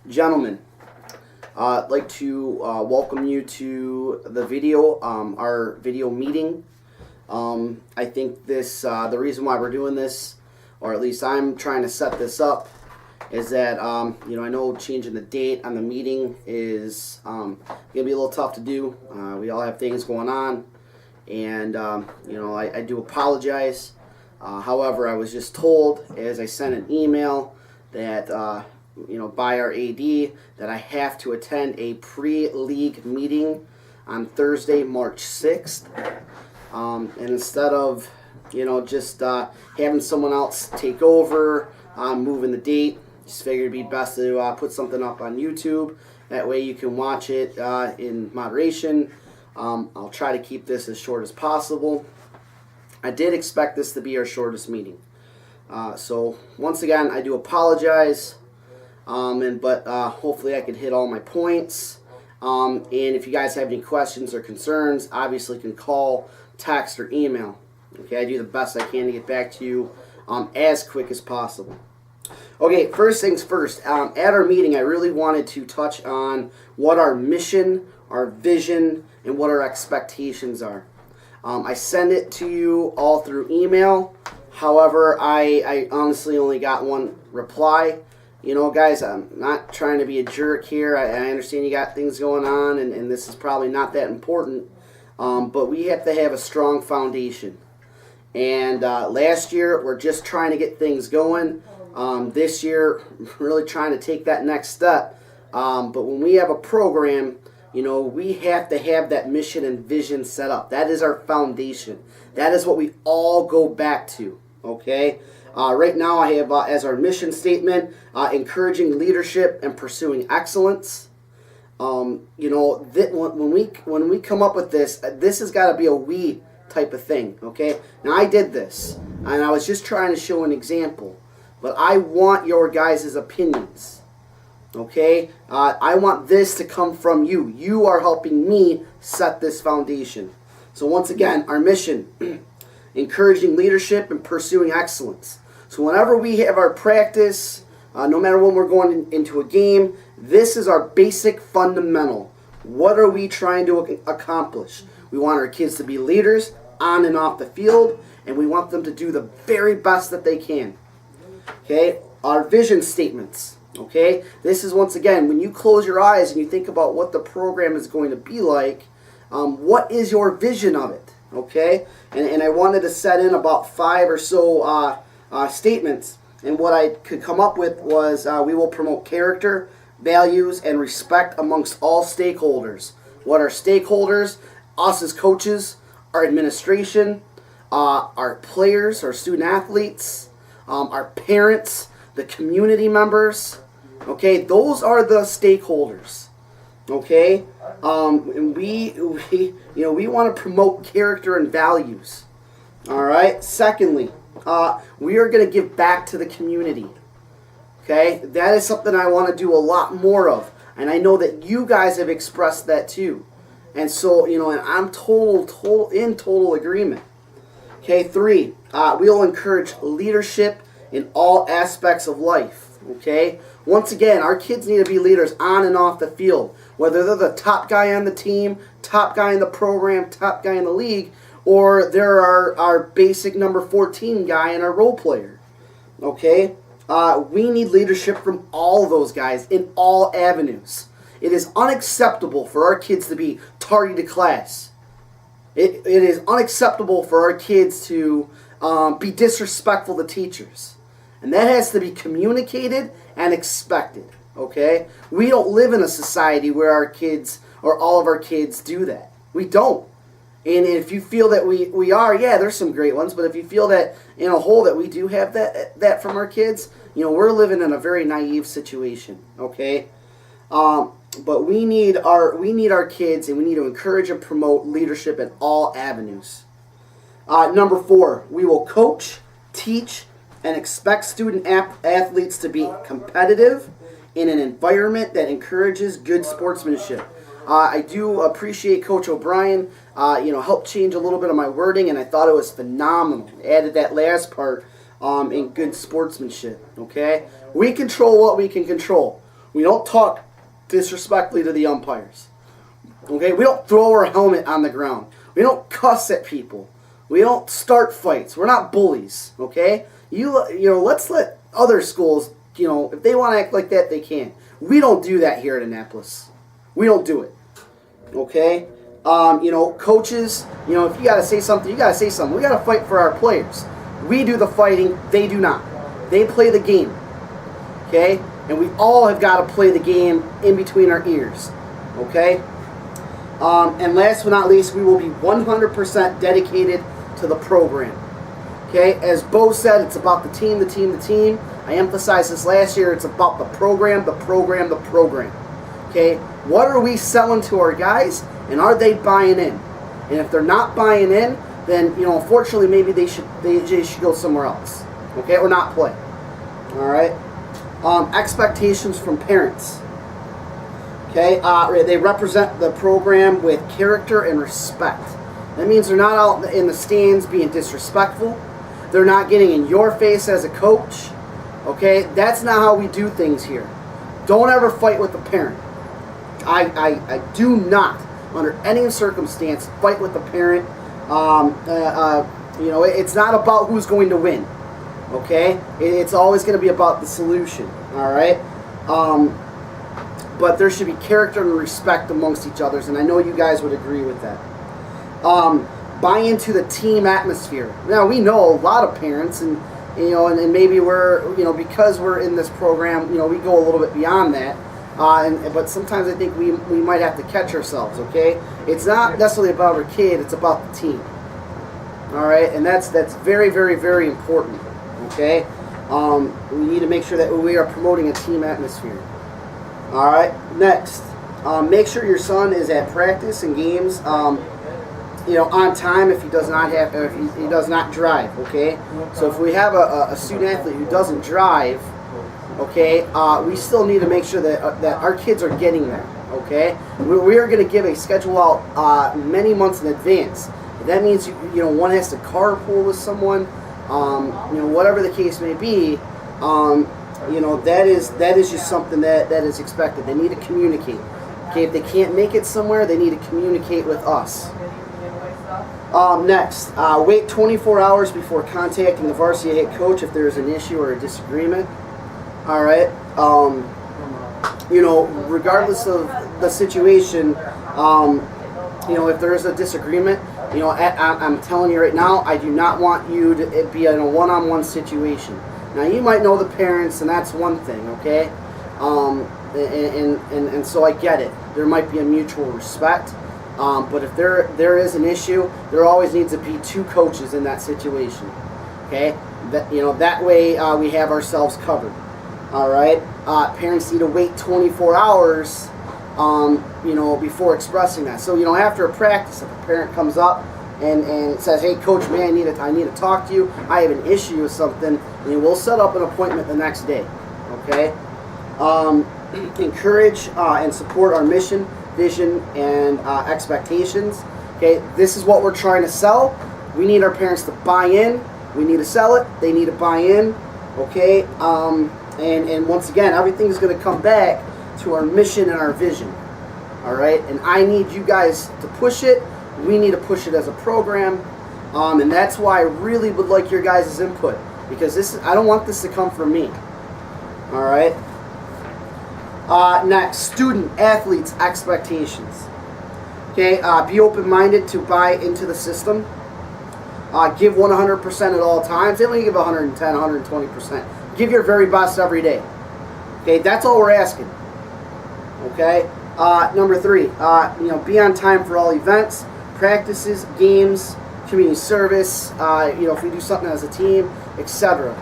Gentlemen, I'd like to welcome you to the video, our video meeting. I think this, the reason why we're doing this, or at least I'm trying to set this up, is that, I know changing the date on the meeting is going to be a little tough to do. We all have things going on, and, I do apologize. However, I was just told, as I sent an email, that, by our AD, that I have to attend a pre-league meeting on Thursday, March 6th. And instead of, just having someone else take over, moving the date, just figured it'd be best to put something up on YouTube. That way you can watch it in moderation. I'll try to keep this as short as possible. I did expect this to be our shortest meeting. So once again, I do apologize, but hopefully I can hit all my points. And if you guys have any questions or concerns, obviously you can call, text, or email. Okay, I do the best I can to get back to you as quick as possible. Okay, first things first. At our meeting, I really wanted to touch on what our mission, our vision, and what our expectations are. I send it to you all through email. However, I honestly only got one reply. Guys, I'm not trying to be a jerk here. I understand you got things going on, and this is probably not that important. But we have to have a strong foundation. And last year, we're just trying to get things going. This year, really trying to take that next step. But when we have a program, we have to have that mission and vision set up. That is our foundation. That is what we all go back to, okay? Right now I have as our mission statement, encouraging leadership and pursuing excellence. When we come up with this, this has got to be a we type of thing, okay? Now I did this, and I was just trying to show an example, but I want your guys' opinions. Okay, I want this to come from you. You are helping me set this foundation. So once again, our mission, encouraging leadership and pursuing excellence. So whenever we have our practice, no matter when we're going into a game, this is our basic fundamental. What are we trying to accomplish? We want our kids to be leaders on and off the field, and we want them to do the very best that they can. Okay, our vision statements. Okay, this is once again, when you close your eyes and you think about what the program is going to be like, what is your vision of it? Okay, and I wanted to set in about 5 or so statements, and what I could come up with was we will promote character, values, and respect amongst all stakeholders. What are stakeholders? Us as coaches, our administration, our players, our student athletes, our parents, the community members. Okay, those are the stakeholders. Okay, and we want to promote character and values. All right. Secondly, we are going to give back to the community. Okay, that is something I want to do a lot more of, and I know that you guys have expressed that too. And so and I'm in total agreement. Okay, 3, we will encourage leadership in all aspects of life. Okay, once again, our kids need to be leaders on and off the field, whether they're the top guy on the team, top guy in the program, top guy in the league, or they're our basic number 14 guy and our role player. Okay, we need leadership from all those guys in all avenues. It is unacceptable for our kids to be tardy to class. It is unacceptable for our kids to be disrespectful to teachers. And that has to be communicated and expected, okay? We don't live in a society where our kids, or all of our kids, do that. We don't. And if you feel that we are, yeah, there's some great ones, but if you feel that in a whole that we do have that from our kids, we're living in a very naive situation, okay? But we need our kids, and we need to encourage and promote leadership in all avenues. Number 4, we will coach, teach, and expect student athletes to be competitive in an environment that encourages good sportsmanship. I do appreciate Coach O'Brien. Helped change a little bit of my wording, and I thought it was phenomenal. Added that last part in good sportsmanship. Okay, we control what we can control. We don't talk disrespectfully to the umpires. Okay, we don't throw our helmet on the ground. We don't cuss at people. We don't start fights. We're not bullies. Okay, let's let other schools, if they want to act like that, they can. We don't do that here at Annapolis. We don't do it. Okay? Coaches, if you got to say something, you got to say something. We got to fight for our players. We do the fighting. They do not. They play the game. Okay? And we all have got to play the game in between our ears. Okay? And last but not least, we will be 100% dedicated to the program. Okay? As Bo said, it's about the team, the team, the team. I emphasized this last year. It's about the program, the program, the program. Okay? What are we selling to our guys, and are they buying in? And if they're not buying in, then unfortunately, maybe they should go somewhere else. Okay? Or not play. All right? Expectations from parents. Okay? They represent the program with character and respect. That means they're not out in the stands being disrespectful. They're not getting in your face as a coach. Okay? That's not how we do things here. Don't ever fight with the parent. I do not, under any circumstance, fight with the parent. It's not about who's going to win. Okay? It's always going to be about the solution. All right? But there should be character and respect amongst each other, and I know you guys would agree with that. Buy into the team atmosphere. Now, we know a lot of parents, and maybe we're, because we're in this program, we go a little bit beyond that. But sometimes I think we might have to catch ourselves, okay? It's not necessarily about our kid, it's about the team. All right? And that's very, very, very important, okay? We need to make sure that we are promoting a team atmosphere. All right? Next, make sure your son is at practice and games, on time if he does not drive, okay? So if we have a student athlete who doesn't drive, okay, we still need to make sure that our kids are getting there, okay? We are going to give a schedule out many months in advance. That means, one has to carpool with someone, whatever the case may be, that is just something that is expected. They need to communicate. Okay, if they can't make it somewhere, they need to communicate with us. Next, wait 24 hours before contacting the varsity head coach if there is an issue or a disagreement. All right. Regardless of the situation, if there is a disagreement, I'm telling you right now, I do not want you to be in a one-on-one situation. Now, you might know the parents, and that's one thing, okay? And so I get it. There might be a mutual respect, but if there is an issue, there always needs to be two coaches in that situation, okay? That way we have ourselves covered. All right. Parents need to wait 24 hours, before expressing that. So, after a practice, if a parent comes up and says, "Hey, coach, man, I need to talk to you. I have an issue with something," and we'll set up an appointment the next day. Okay. Encourage and support our mission, vision, and expectations. Okay. This is what we're trying to sell. We need our parents to buy in. We need to sell it. They need to buy in. Okay. And once again, everything is going to come back to our mission and our vision. All right? And I need you guys to push it. We need to push it as a program. And that's why I really would like your guys' input. Because I don't want this to come from me. All right? Next, student athletes' expectations. Okay? Be open-minded to buy into the system. Give 100% at all times. They only give 110, 120%. Give your very best every day. Okay, that's all we're asking. Okay, number 3, be on time for all events, practices, games, community service. If we do something as a team, etc.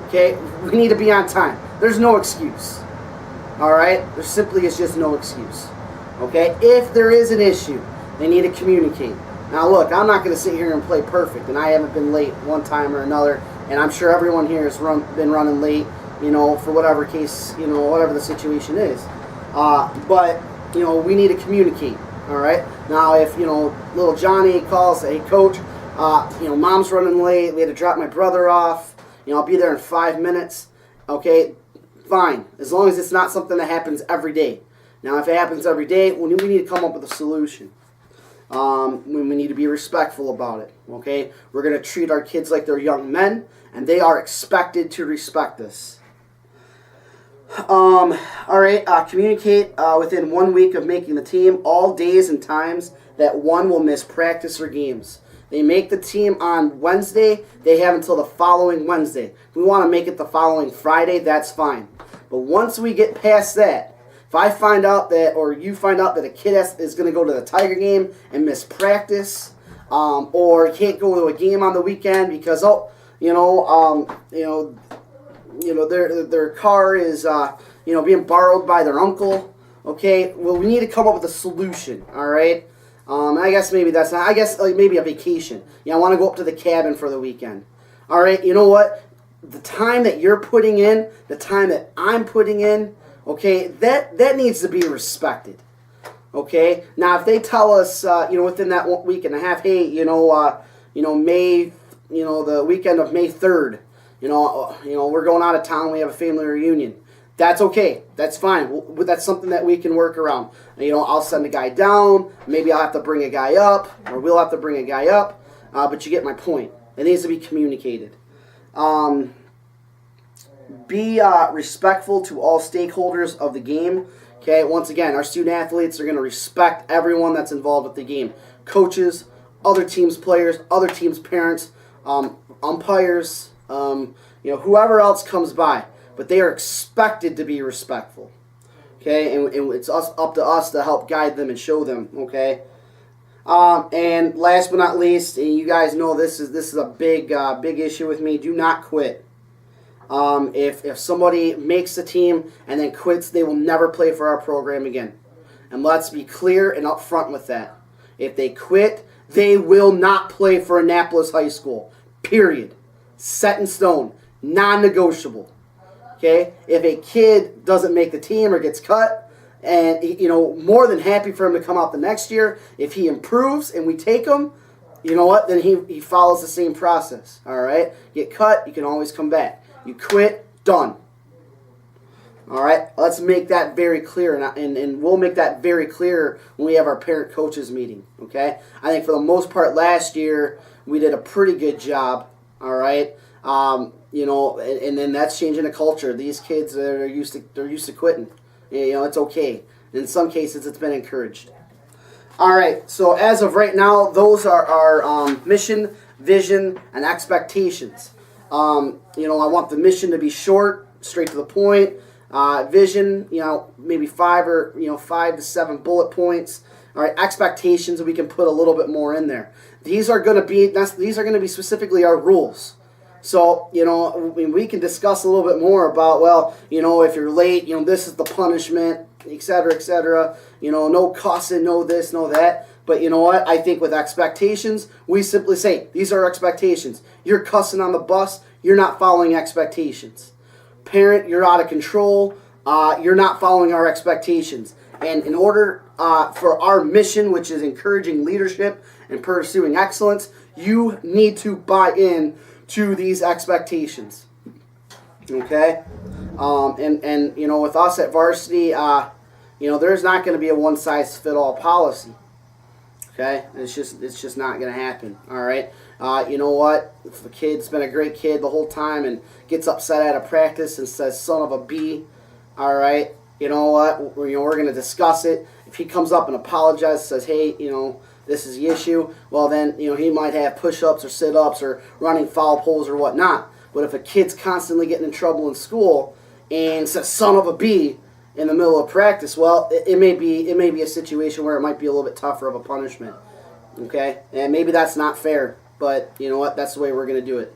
Okay, we need to be on time. There's no excuse. All right, there simply is just no excuse. Okay, if there is an issue, they need to communicate. Now, look, I'm not going to sit here and play perfect, and I haven't been late one time or another. And I'm sure everyone here has been running late, for whatever case, whatever the situation is. But we need to communicate. All right. Now, if little Johnny calls, hey coach, mom's running late. We had to drop my brother off. I'll be there in 5 minutes. Okay, fine. As long as it's not something that happens every day. Now, if it happens every day, we need to come up with a solution. We need to be respectful about it. Okay, we're going to treat our kids like they're young men, and they are expected to respect us. All right, communicate within 1 week of making the team all days and times that one will miss practice or games. They make the team on Wednesday, they have until the following Wednesday. If we want to make it the following Friday, that's fine. But once we get past that, if I find out that, or you find out that a kid is going to go to the Tiger game and miss practice, or can't go to a game on the weekend because their car is being borrowed by their uncle. Okay, well, we need to come up with a solution. All right. I guess maybe that's not. I guess maybe a vacation. I want to go up to the cabin for the weekend. All right. You know what? The time that you're putting in, the time that I'm putting in, okay, that needs to be respected. Okay. Now, if they tell us, within that 1 week and a half, hey, May, the weekend of May 3rd, we're going out of town. We have a family reunion. That's okay. That's fine. That's something that we can work around. I'll send a guy down. Maybe I'll have to bring a guy up, or we'll have to bring a guy up. But you get my point. It needs to be communicated. Be respectful to all stakeholders of the game. Okay. Once again, our student athletes are going to respect everyone that's involved with the game: coaches, other teams' players, other teams' parents, umpires, whoever else comes by. But they are expected to be respectful, okay? And it's up to us to help guide them and show them, okay? And last but not least, and you guys know this is a big issue with me. Do not quit. If somebody makes the team and then quits, they will never play for our program again. And let's be clear and upfront with that. If they quit, they will not play for Annapolis High School. Period. Set in stone. Non-negotiable. Okay, if a kid doesn't make the team or gets cut, and more than happy for him to come out the next year. If he improves and we take him, then he follows the same process. All right, get cut, you can always come back. You quit, done. All right, let's make that very clear, and we'll make that very clear when we have our parent coaches meeting. Okay, I think for the most part last year we did a pretty good job. All right. And then that's changing the culture. These kids they're used to quitting. It's okay. In some cases, it's been encouraged. All right. So as of right now, those are our mission, vision, and expectations. I want the mission to be short, straight to the point. Vision, maybe 5 to 7 bullet points. All right. Expectations, we can put a little bit more in there. These are going to be specifically our rules. So, we can discuss a little bit more about, if you're late, this is the punishment, et cetera, no cussing, no this, no that. But you know what? I think with expectations, we simply say, these are expectations. You're cussing on the bus, you're not following expectations. Parent, you're out of control, you're not following our expectations. And in order for our mission, which is encouraging leadership and pursuing excellence, you need to buy in to these expectations. Okay? And with us at varsity, there's not going to be a one-size-fits-all policy. Okay? It's just not going to happen. All right? You know what? If the kid's been a great kid the whole time and gets upset at a practice and says, son of a B, all right? You know what? We're going to discuss it. If he comes up and apologizes, says, hey, this is the issue, well then, he might have push-ups or sit-ups or running foul poles or whatnot. But if a kid's constantly getting in trouble in school and says son of a B in the middle of practice, well, it may be a situation where it might be a little bit tougher of a punishment. Okay? And maybe that's not fair, but you know what? That's the way we're going to do it.